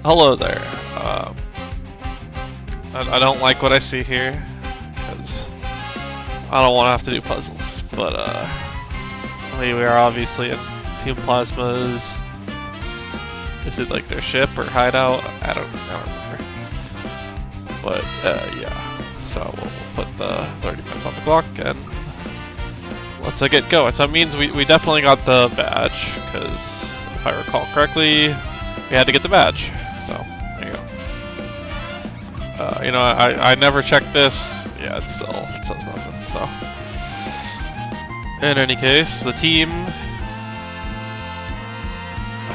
Hello there. I don't like what I see here, because I don't want to have to do puzzles, but we are obviously in Team Plasma's, is it like their ship or hideout? I don't remember. But yeah, so we'll put the 30 minutes on the clock and let's get going. So that means we definitely got the badge, because if I recall correctly, we had to get the badge. So there you go. You know, I never checked this. Yeah, it says nothing. So in any case, the team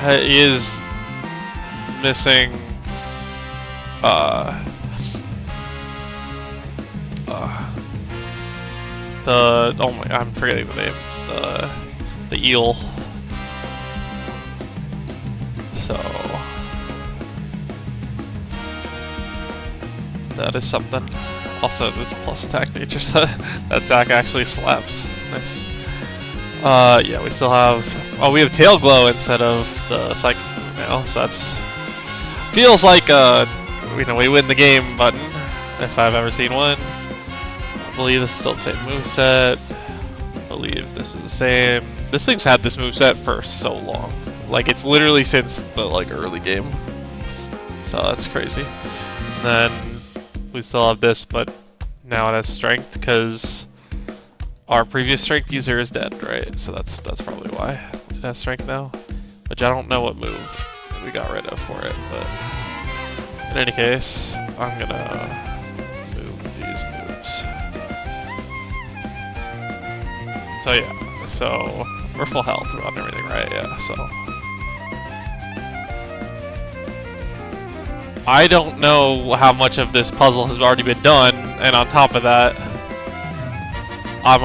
is missing I'm forgetting the name, the eel. So that is something. Also, this plus attack nature, so that attack actually slaps. Nice. Yeah, we still have. Oh, we have tail glow instead of the psychic move now, so that's feels like you know, we win the game button if I've ever seen one. I believe this is still the same moveset. I believe this is the same. This thing's had this moveset for so long. Like, it's literally since the early game. So that's crazy. And then we still have this, but now it has strength because our previous strength user is dead, right? So that's probably why it has strength now. Which I don't know what move we got rid of for it, but in any case, I'm gonna move these moves. So yeah, so we're full health on everything, right? Yeah, so I don't know how much of this puzzle has already been done, and on top of that, I'm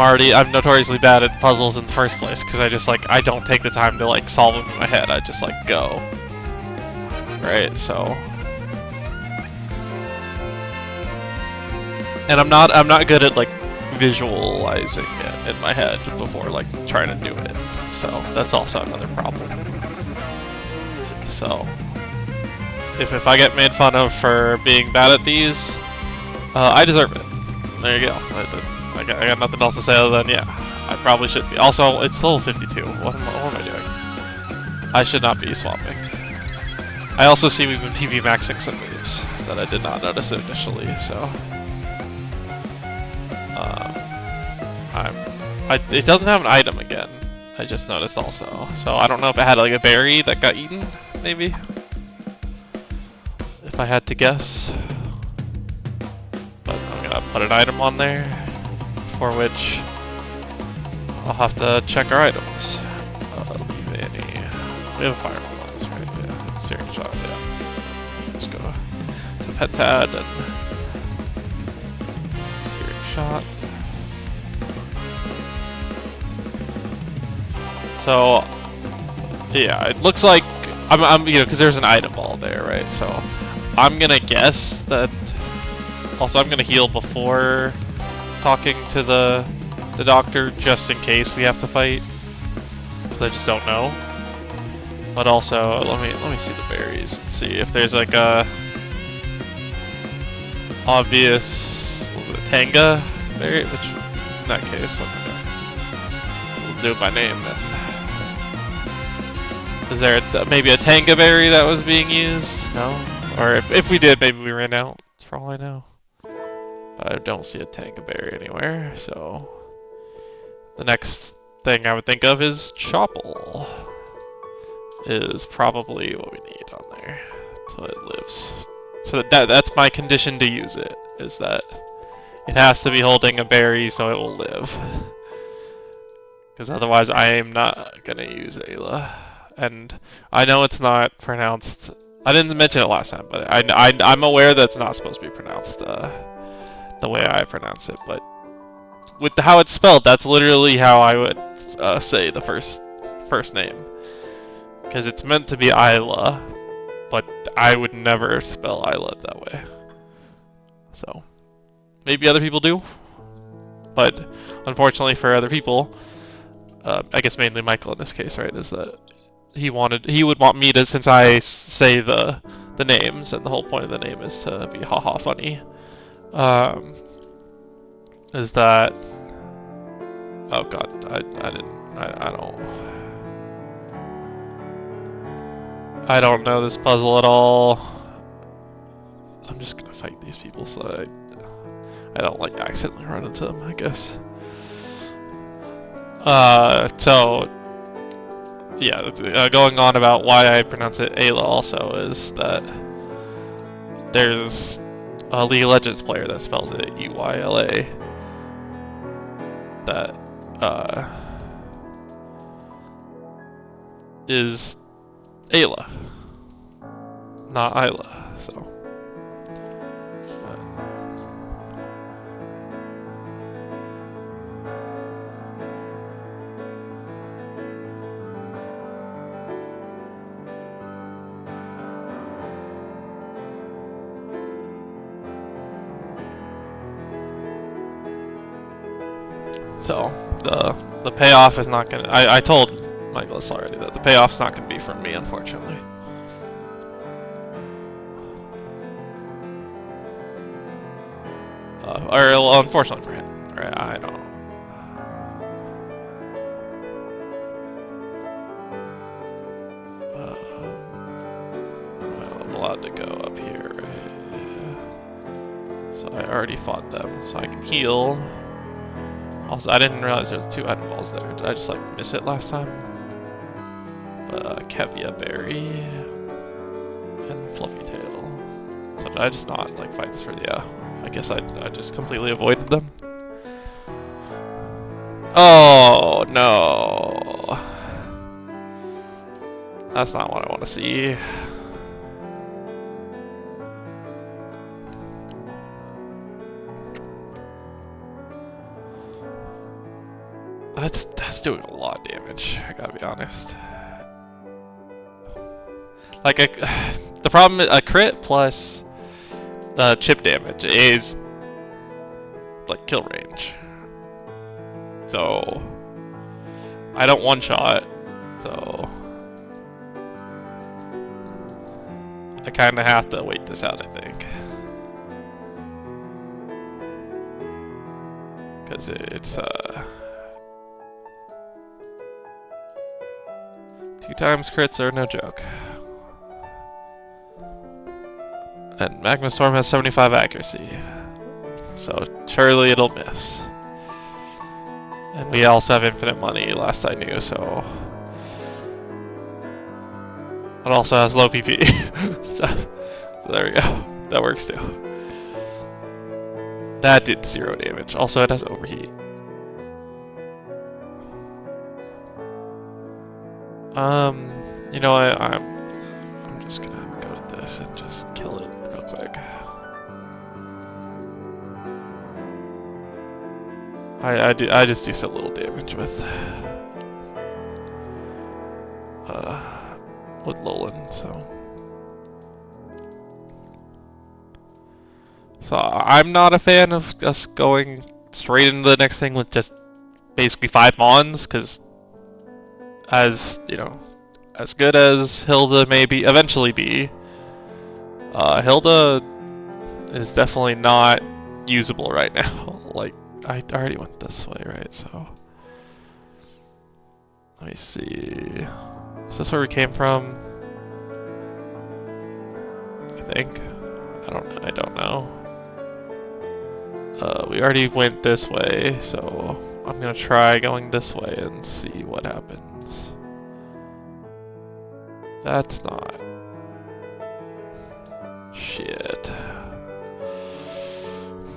notoriously bad at puzzles in the first place, because I don't take the time to solve them in my head. I just go. Right, so. And I'm not good at visualizing it in my head before trying to do it. So that's also another problem. So if I get made fun of for being bad at these, I deserve it. There you go. I got nothing else to say other than, yeah, I probably should be. Also, it's level 52. What am I doing? I should not be swapping. I also see we've been PV maxing some moves that I did not notice initially, so. It doesn't have an item again, I just noticed also. So I don't know if it had a berry that got eaten, maybe? If I had to guess. But I'm gonna put an item on there, for which I'll have to check our items. Leave any. We have a fireball on this, right? Yeah, searing shot, yeah. Let's go to Petad and searing shot. So yeah, it looks like I'm you know, because there's an item ball there, right? So I'm gonna guess that. Also, I'm gonna heal before talking to the doctor, just in case we have to fight, because I just don't know. But also, let me see the berries and see if there's a obvious, what was it, Tanga berry, which in that case, we'll do it by name then. Is there maybe a Tanga berry that was being used? No? Or if we did, maybe we ran out, for all I know. But I don't see a Tanga berry anywhere, so the next thing I would think of is Chopple. Is probably what we need on there till it lives. So that's my condition to use it, is that it has to be holding a berry so it will live. Because otherwise I am not gonna use Ayla. And I know it's not pronounced. I didn't mention it last time, but I'm aware that it's not supposed to be pronounced the way I pronounce it. But with how it's spelled, that's literally how I would say the first name. Because it's meant to be Isla, but I would never spell Isla that way. So maybe other people do, but unfortunately for other people, I guess mainly Michael in this case, right, is that he would want me to, since I say the the names, and the whole point of the name is to be haha funny. Um, is that? Oh God, I don't know this puzzle at all. I'm just gonna fight these people so I don't like accidentally run into them, I guess. So yeah, going on about why I pronounce it Ayla also is that there's a League of Legends player that spells it Uyla that is Ayla, not Isla. So. So the payoff is not gonna. I told Michael this already that the payoff's not gonna be from me, unfortunately. Or well, unfortunately for him. Right? I don't. I'm allowed to go up here. Right? So I already fought them, so I can heal. Also, I didn't realize there was 2 item balls there. Did I just like miss it last time? Kevia Berry and Fluffy Tail. So did I just not like fight this for? Yeah, I guess I just completely avoided them. Oh no, that's not what I want to see. That's doing a lot of damage, I gotta be honest. Like, the problem is a crit plus the chip damage is like kill range. So I don't one shot, so I kinda have to wait this out, I think. Cause it's 2 times crits are no joke. And Magma Storm has 75 accuracy, so surely it'll miss. And we also have infinite money, last I knew, so... It also has low PP, so there we go. That works too. That did 0 damage. Also, it has overheat. You know what? I'm just gonna go to this and just kill it real quick. I just do so little damage with Lolan, so I'm not a fan of us going straight into the next thing with just basically 5 mons, because as you know, as good as Hilda may be eventually be, Hilda is definitely not usable right now. Like, I already went this way, right? So let me see. Is this where we came from? I think. I don't know. We already went this way, so I'm gonna try going this way and see what happens. That's not. Shit.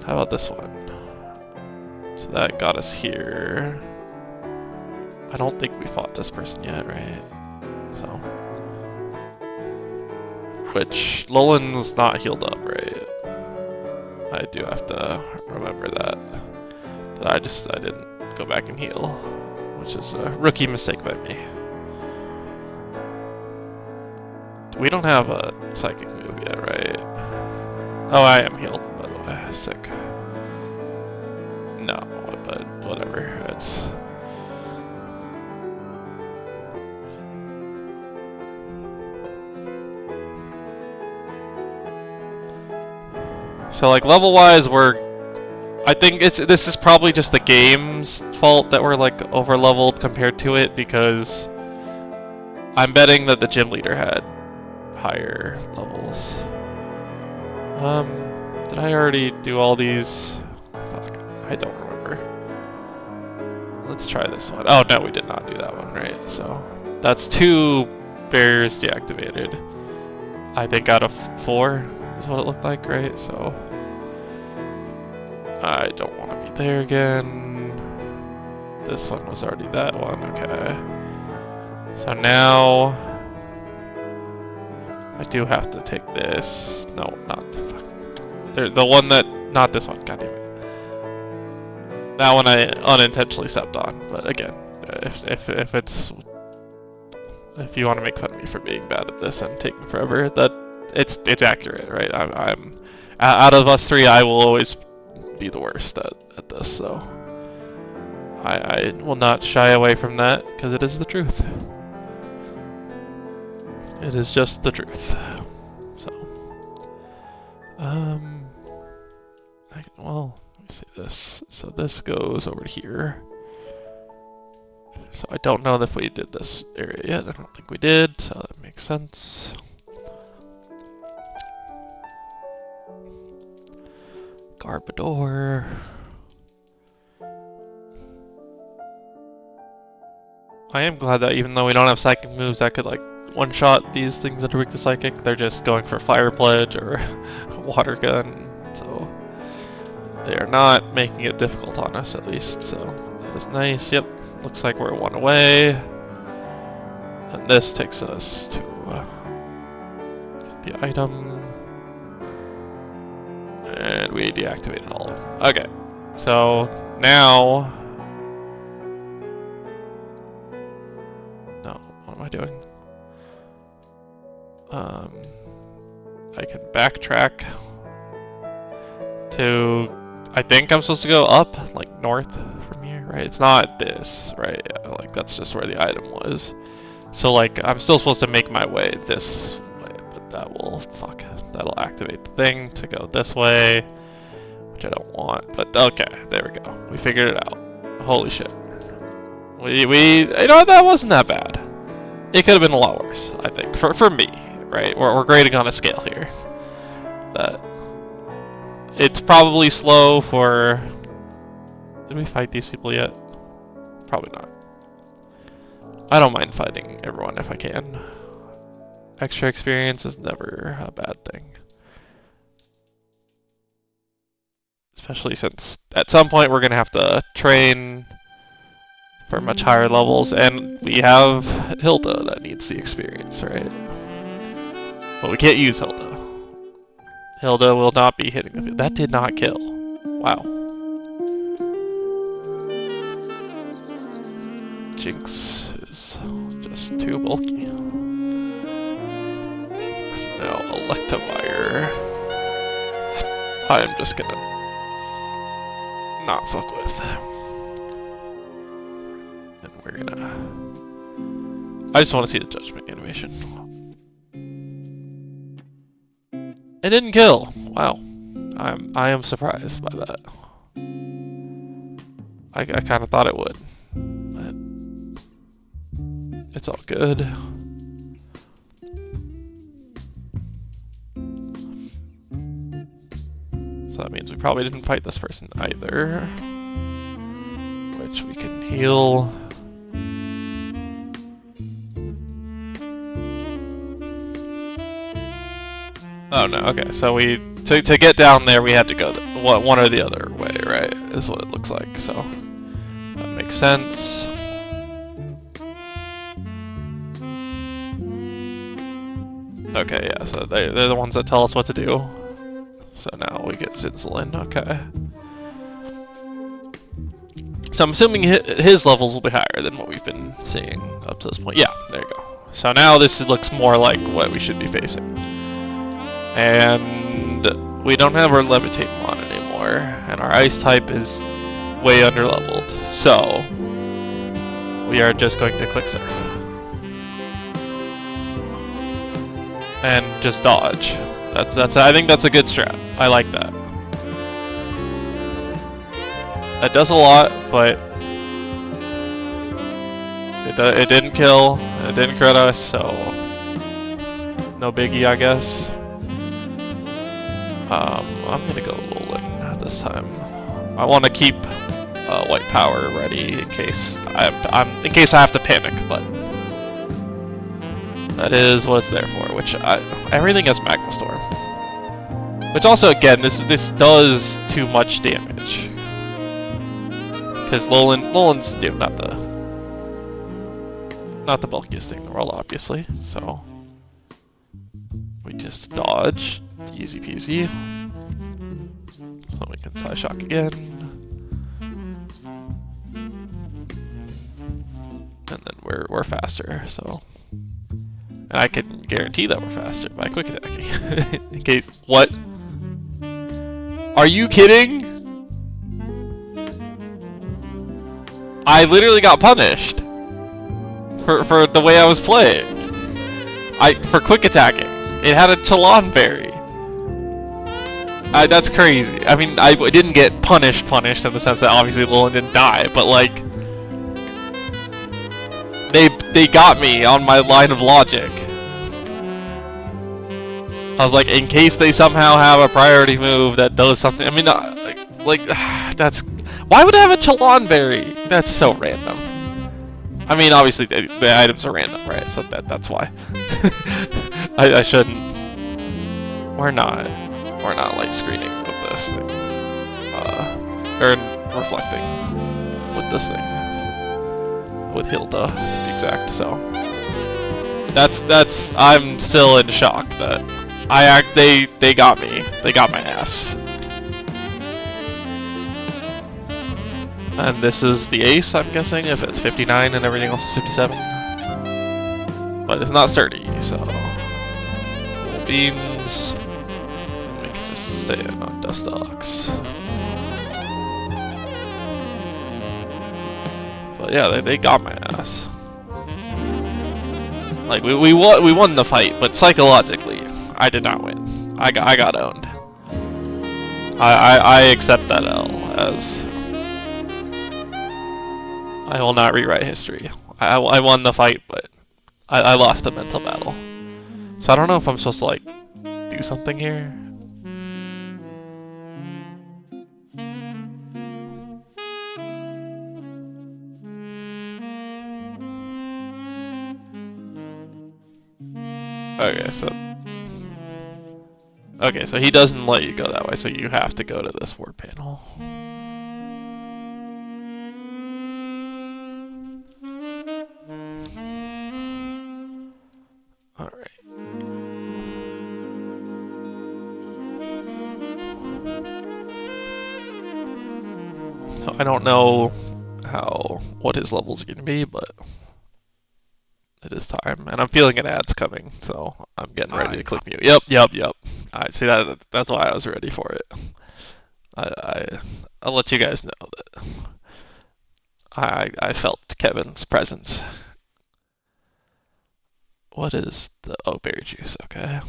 How about this one? So that got us here. I don't think we fought this person yet, right? So. Which, Lolan's not healed up, right? I do have to remember that. But I didn't go back and heal. Which is a rookie mistake by me. We don't have a psychic move yet, right? Oh, I am healed, by the way. Sick. No, but whatever. It's... So like level-wise, I think this is probably just the game's fault that we're like over-leveled compared to it, because I'm betting that the gym leader had higher levels. Did I already do all these? Fuck, I don't remember. Let's try this one. Oh no, we did not do that one, right? So that's 2 barriers deactivated. I think out of 4 is what it looked like, right? So I don't want to be there again. This one was already that one, okay. So now I do have to take this. No, not fuck. The one that, not this one, god damn it. That one I unintentionally stepped on, but again, if you want to make fun of me for being bad at this and taking forever, that it's accurate, right? I'm out of us 3, I will always be the worst at this, so I will not shy away from that, because it is the truth. It is just the truth. So, well, let me see this. So this goes over here. So I don't know if we did this area yet. I don't think we did, so that makes sense. Garbador. I am glad that even though we don't have psychic moves that could like one-shot these things that are weak to psychic, they're just going for fire pledge or water gun, so they are not making it difficult on us at least, so that is nice. Yep, looks like we're 1 away, and this takes us to get the item, and we deactivated all of them. Okay, so now, no, what am I doing? I can backtrack to, I think I'm supposed to go up, like north from here, right? It's not this, right? Yeah, like that's just where the item was. So like, I'm still supposed to make my way this way, but that will, fuck, that'll activate the thing to go this way, which I don't want, but okay, there we go. We figured it out. Holy shit. You know, that wasn't that bad. It could have been a lot worse, I think, for me, right? We're grading on a scale here. That it's probably slow for. Did we fight these people yet? Probably not. I don't mind fighting everyone if I can. Extra experience is never a bad thing. Especially since at some point we're gonna have to train for much higher levels, and we have Hilda that needs the experience, right? But we can't use Hilda. Hilda will not be hitting the field. That did not kill. Wow. Jinx is just too bulky. Now, Electivire, I'm just gonna not fuck with. And we're gonna. I just want to see the judgment animation. It didn't kill. Wow. I am surprised by that. I kind of thought it would. But it's all good. So that means we probably didn't fight this person either. Which we can heal. Oh no, okay, so to get down there we had to go one or the other way, right? Is what it looks like, so that makes sense. Okay, yeah, so they're the ones that tell us what to do. So now we get Zinzolin, okay. So I'm assuming his levels will be higher than what we've been seeing up to this point. Yeah, there you go. So now this looks more like what we should be facing. And we don't have our Levitate Mon anymore, and our Ice type is way underleveled. So we are just going to Click Surf. And just dodge. That's I think that's a good strat. I like that. That does a lot, but it didn't kill. It didn't crit us, so no biggie, I guess. I'm gonna go Lowland this time. I want to keep white power ready in case I have to panic, but that is what it's there for. Which everything has Magma Storm, which also again this does too much damage because Lowland's not the bulkiest thing in the world, obviously. So we just dodge, easy peasy. So we can side shock again. And then we're faster, so. And I can guarantee that we're faster by quick attacking. In case, what? Are you kidding? I literally got punished for the way I was playing. For quick attacking. It had a Chalon berry. That's crazy. I mean, I didn't get punished in the sense that obviously Lowland didn't die, but like they got me on my line of logic. I was like, in case they somehow have a priority move that does something. I mean, like that's why would I have a Chalon berry? That's so random. I mean, obviously the items are random, right? So that's why. I shouldn't. We're not like screening with this thing, or reflecting with this thing, with Hilda to be exact. So that's I'm still in shock that they got me, they got my ass, and this is the ace. I'm guessing if it's 59 and everything else is 57, but it's not sturdy, so full beans. Stay in on Dust Ox. But yeah, they got my ass. Like we won the fight, but psychologically, I did not win. I got owned. I accept that L as I will not rewrite history. I won the fight, but I lost the mental battle. So I don't know if I'm supposed to like do something here. Okay, so he doesn't let you go that way, so you have to go to this ward panel. Alright. So I don't know what his levels are going to be, but it is time, and I'm feeling an ad's coming, so I'm getting ready to click mute. Yep. Alright, see that's why I was ready for it. I'll let you guys know that I felt Kevin's presence. What is the berry juice? Okay.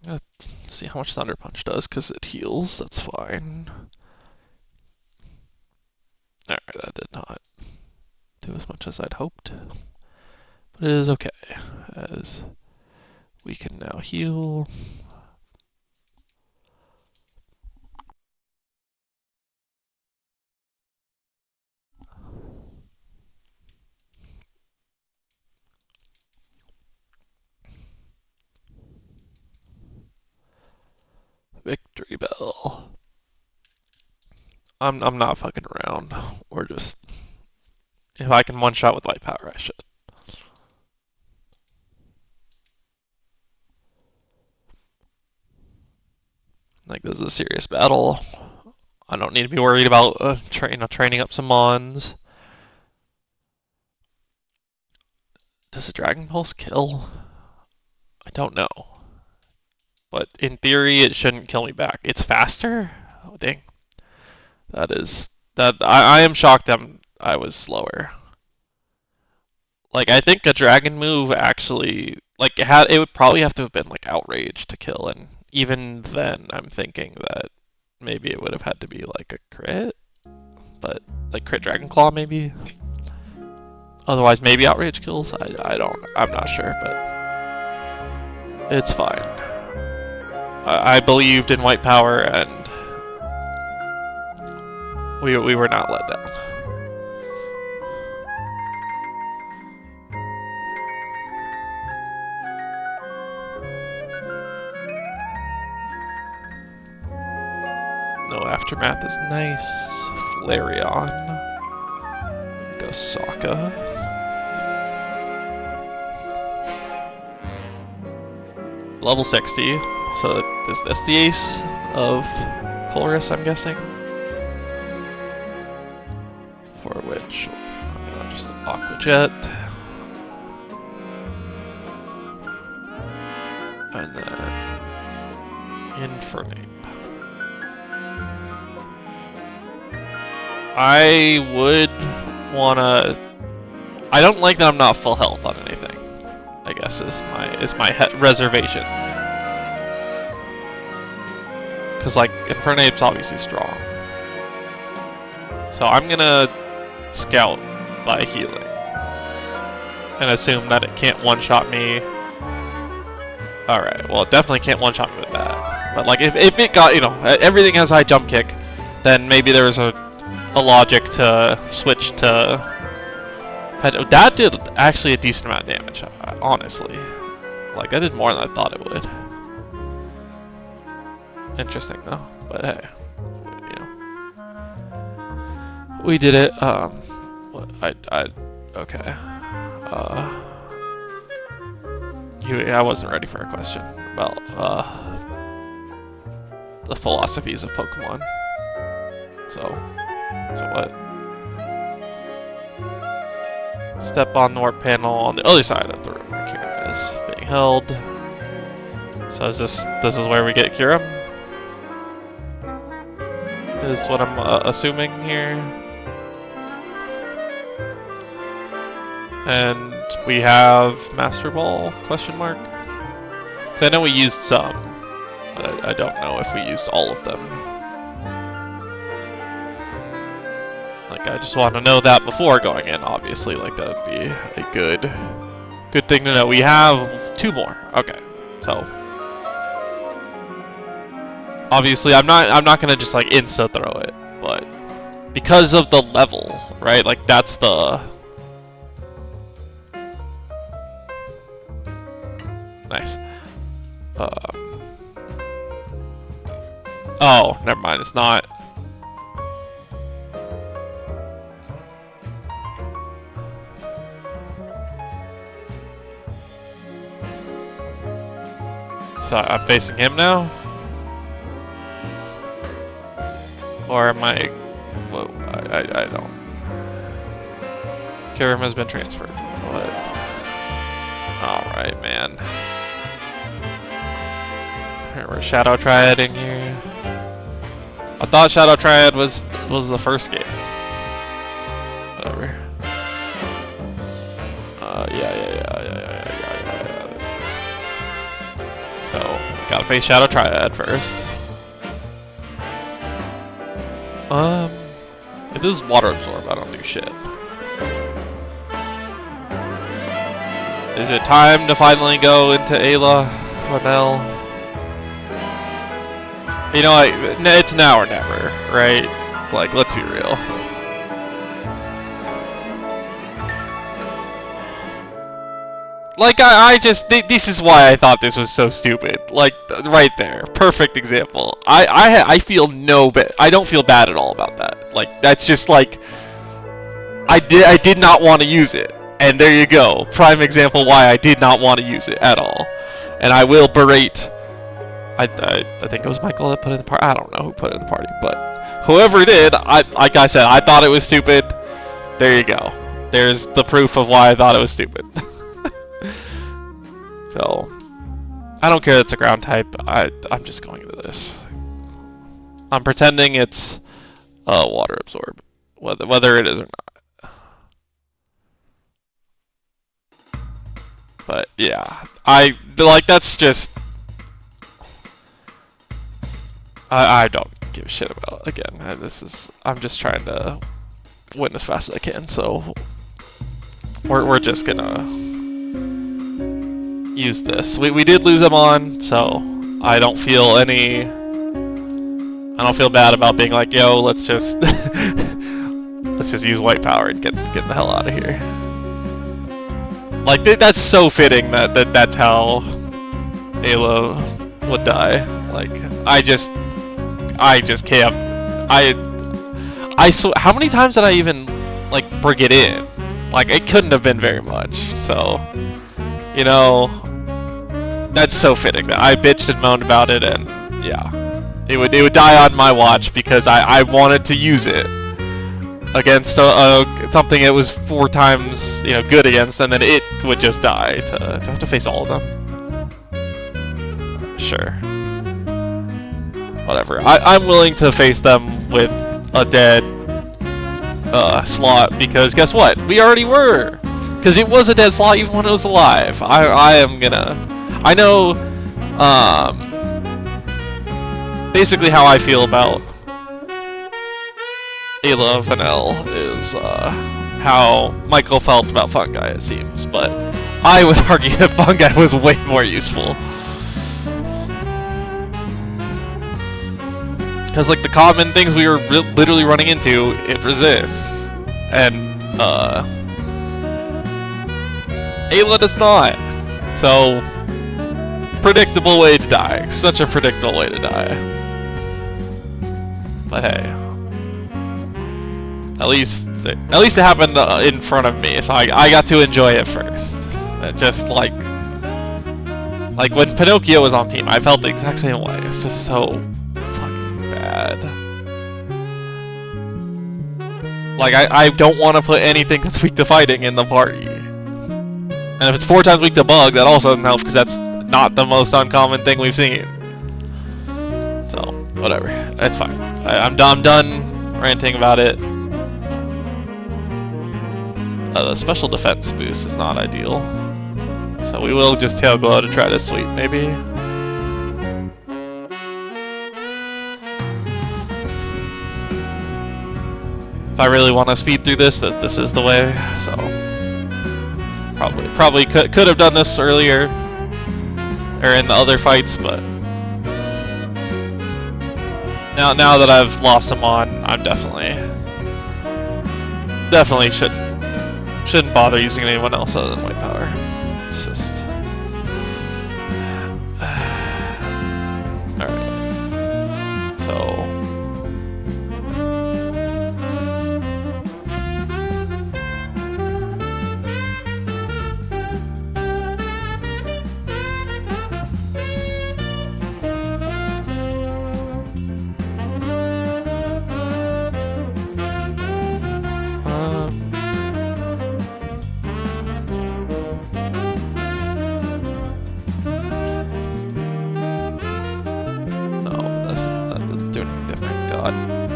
Let's see how much Thunder Punch does, because it heals. That's fine. Alright, that did not do as much as I'd hoped. But it is okay, as we can now heal. Victory bell. I'm not fucking around. We're just, if I can one shot with light power, I should. Like, this is a serious battle. I don't need to be worried about training up some mons. Does the Dragon Pulse kill? I don't know. But in theory, it shouldn't kill me back. It's faster? Oh, dang. I am shocked I was slower. Like, I think a dragon move actually, like, it would probably have to have been, like, outrage to kill, and even then, I'm thinking that maybe it would have had to be, like, a crit, but, like, crit dragon claw, maybe? Otherwise, maybe outrage kills? I'm not sure, but it's fine. I believed in white power, and we were not let down. No aftermath is nice. Flareon. Gosaka. Level 60. So is this the ace of Colress, I'm guessing? For which, just Aqua Jet. And then Infernape. I would wanna. I don't like that I'm not full health on anything. I guess is my reservation. Cause like Infernape's obviously strong. So I'm gonna scout by healing and assume that it can't one-shot me. All right. Well, it definitely can't one-shot me with that. But like if it got everything has high jump kick, then maybe there was a logic to switch to. That did actually a decent amount of damage, honestly. Like, that did more than I thought it would. Interesting, though. But hey, we did it. Okay. I wasn't ready for a question about the philosophies of Pokemon. So what? Step on the warp panel on the other side of the room where Kyurem is being held. So is this is where we get Kyurem? Is what I'm assuming here. And we have Master Ball, question mark? So I know we used some, but I don't know if we used all of them. Like, I just want to know that before going in, obviously. Like, that would be a good thing to know. We have 2 more. Okay. So obviously I'm not gonna just like insta throw it, but because of the level, right? Like that's the nice. Oh, never mind. It's not. So I'm facing him now? Or am I... Whoa, I don't... Kyurem has been transferred. What? Alright, man. We're Shadow Triading here. I thought Shadow Triad was the first game. Whatever. Yeah. So, gotta face Shadow Triad first. If this is Water Absorb, I don't do shit. Is it time to finally go into Ayla? Vanel? You know, like, it's now or never, right? Like, let's be real. Like, I just, this is why I thought this was so stupid. Like, right there. Perfect example. I feel I don't feel bad at all about that. Like, that's just like, I did not want to use it. And there you go. Prime example why I did not want to use it at all. And I will berate, I think it was Michael that put it in the party. I don't know who put it in the party, but whoever did, like I said, I thought it was stupid. There you go. There's the proof of why I thought it was stupid. So, I don't care that it's a ground type. I'm just going into this. I'm pretending it's Water Absorb, whether it is or not. But yeah, that's just I don't give a shit about. Again, I'm just trying to win as fast as I can. So we're just gonna use this. We did lose them on, so I don't feel bad about being like, yo, let's just let's just use white power and get the hell out of here. Like that's so fitting that's how Ayla would die. Like I just can't. How many times did I even like bring it in? Like it couldn't have been very much. So you know, that's so fitting that I bitched and moaned about it, and yeah, it would die on my watch because I wanted to use it against something it was 4 times good against, and then it would just die to have to face all of them. Sure, whatever. I'm willing to face them with a dead slot because guess what? We already were. Because it was a dead slot even when it was alive. I know basically how I feel about Ayla Vanel is how Michael felt about Fungi, it seems. But I would argue that Fungi was way more useful. Because like the common things we were literally running into, it resists. And Ayla does not. So, predictable way to die. Such a predictable way to die. But hey, at least it happened in front of me, so I got to enjoy it first. Just like when Pinocchio was on team, I felt the exact same way. It's just so fucking bad. Like I don't want to put anything that's weak to fighting in the party. And if it's 4 times weak to bug, that also doesn't help because that's not the most uncommon thing we've seen. So, whatever. It's fine. I'm done ranting about it. The special defense boost is not ideal. So we will just tail glow to try to sweep, maybe. If I really want to speed through this is the way. So probably could have done this earlier or in the other fights, but now that I've lost him on, I'm definitely shouldn't bother using anyone else other than white power. It's just alright. So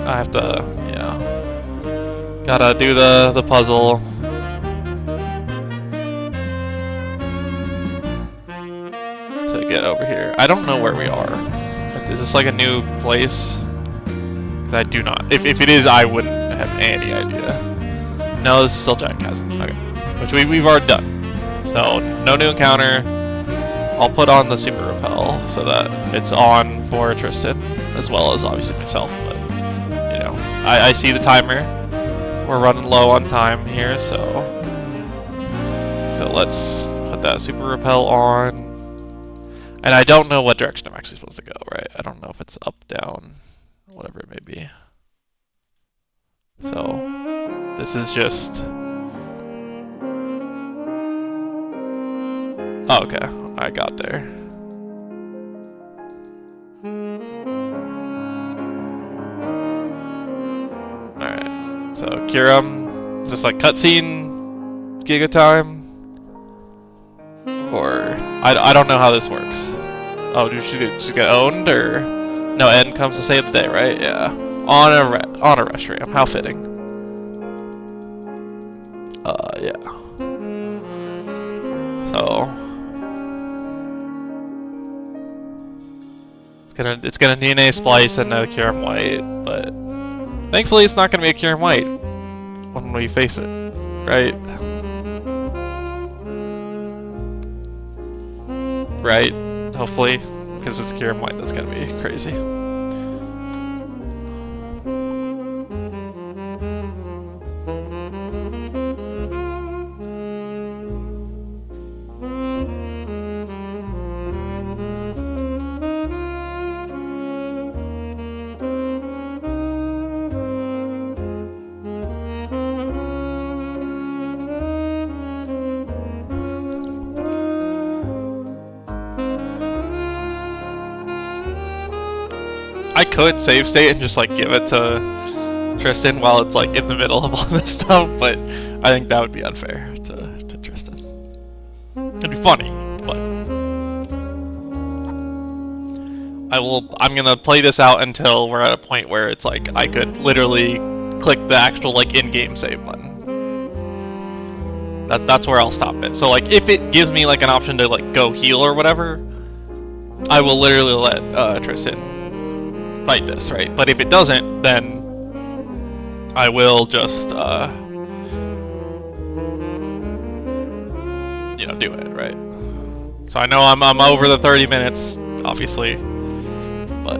I have to, gotta do the puzzle. To get over here. I don't know where we are. Is this like a new place? Because I do not. If it is, I wouldn't have any idea. No, this is still Giant Chasm. Okay. Which we've already done. So, no new encounter. I'll put on the Super Repel so that it's on for Tristan, as well as obviously myself. But I see the timer. We're running low on time here, so let's put that Super Repel on. And I don't know what direction I'm actually supposed to go, right? I don't know if it's up, down, whatever it may be. So this is just... Oh, okay. I got there. Alright. So, Kiram, is this like cutscene Giga time? Or... I don't know how this works. Oh, did she get owned, or... No, Eden comes to save the day, right? Yeah. On a rush ram. How fitting. Yeah. So... It's gonna DNA splice and no cure him white, but thankfully it's not gonna be a cure him white when we face it, right? Right? Hopefully, because if it's cure him white, that's gonna be crazy. I could save state and just like give it to Tristan while it's like in the middle of all this stuff, but I think that would be unfair to Tristan. It'd be funny, but I'm gonna play this out until we're at a point where it's like I could literally click the actual like in-game save button. That's where I'll stop it. So like if it gives me like an option to like go heal or whatever, I will literally let Tristan fight this, right? But if it doesn't, then I will just, you know, do it, right? So I know I'm over the 30 minutes, obviously, but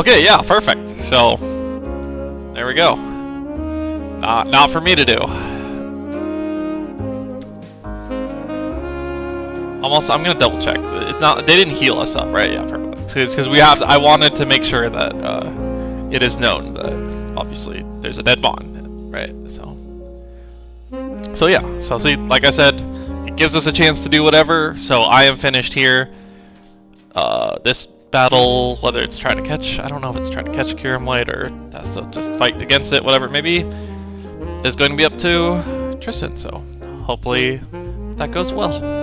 okay, yeah, perfect. So there we go. Not for me to do. Almost, I'm gonna double check. It's not. They didn't heal us up, right? Yeah, perfect. Because we have. I wanted to make sure that it is known that obviously there's a dead bond, right? So yeah. So see, like I said, it gives us a chance to do whatever. So I am finished here. This battle, whether it's trying to catch, I don't know if it's trying to catch Kirim Light or that's just fight against it, whatever it may be, is going to be up to Tristan. So hopefully that goes well.